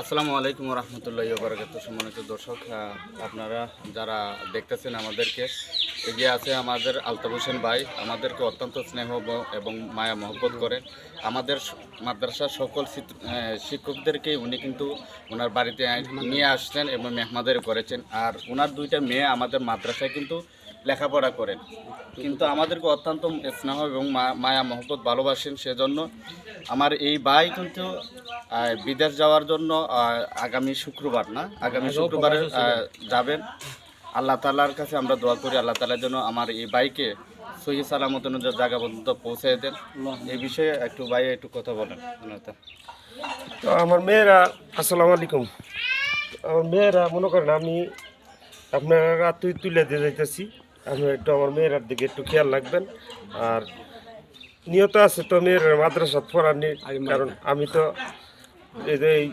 আসসালামু আলাইকুম রহমতুল্লাহি ওয়া বারাকাতুহু। সম্মানিত দর্শক, আপনারা যারা দেখতেছেন আমাদেরকে, এগিয়ে আছে আমাদের আলতাফ হোসেন ভাই। আমাদেরকে অত্যন্ত স্নেহ এবং মায়া মহব্বত করেন। আমাদের মাদ্রাসার সকল শিক্ষকদেরকে উনি কিন্তু ওনার বাড়িতে নিয়ে আসছেন এবং মেহমানদারি করেছেন। আর ওনার দুইটা মেয়ে আমাদের মাদ্রাসায় কিন্তু লেখাপড়া করেন, কিন্তু আমাদেরকে অত্যন্ত স্নেহ এবং মায়া মহব্বত ভালোবাসেন। সেজন্য আমার এই ভাই কিন্তু বিদেশ যাওয়ার জন্য আগামী শুক্রবারে যাবেন। আল্লাহ তাআলার কাছে আমরা দোয়া করি, আল্লাহ তাআলা যেন আমার এই ভাইকে সহি সালামত জায়গা পর্যন্ত পৌঁছে দেন। এই বিষয়ে একটু ভাই একটু কথা বলেন। তো আমার মেয়েরা, আসসালামু আলাইকুম। আমার মেয়েরা মনে করেন আমি আপনারা তুলে দিয়ে যাইতেছি, আপনি একটু আমার মেয়েরার দিকে একটু খেয়াল রাখবেন। আর নিয়ত আছে তো মেয়ের মাদ্রাসা পড়ার, কারণ আমি তো এই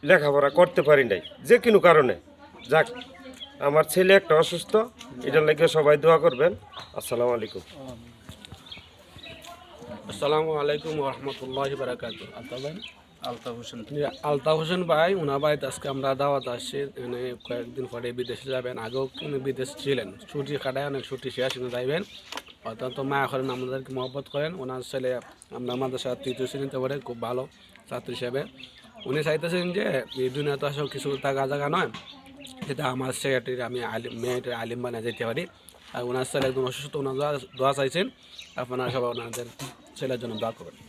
লেখাপড়া করতে পারি নাই যে কোনো কারণে। যাক, আমার ছেলে একটা অসুস্থ, এটার লাগে সবাই দোয়া করবেন। আসসালামু আলাইকুম। আসসালামু আলাইকুম রহমতুল্লাহি বারাকাতু। আলতাফ হোসেন ভাই, ওনার বাড়িতে আজকে আমরা দাওয়াত আসছি। মানে কয়েকদিন পরে বিদেশে যাবেন, আগেও উনি বিদেশ ছিলেন, ছুটি কাটায়, অনেক ছুটি শেষ উনি যাইবেন। অত্যন্ত মায়া করেন, আমাদেরকে মহব্বত করেন। ওনার ছেলে আমরা আমাদের সাথে তৃতীয় শ্রেণীতে পড়ে, খুব ভালো ছাত্র হিসেবে। উনি চাইতেছেন যে এই দুনিয়াতে আসলে কিছু টাকা জায়গা নয়, যেটা আমার ছেলেটির আমি মেয়েটির আলিম বানিয়ে যেতে পারি। আর ওনার ছেলে একদম অসুস্থ, ওনার দোয়া চাইছেন। আপনারা সবাই ওনাদের ছেলের জন্য দোয়া করবেন।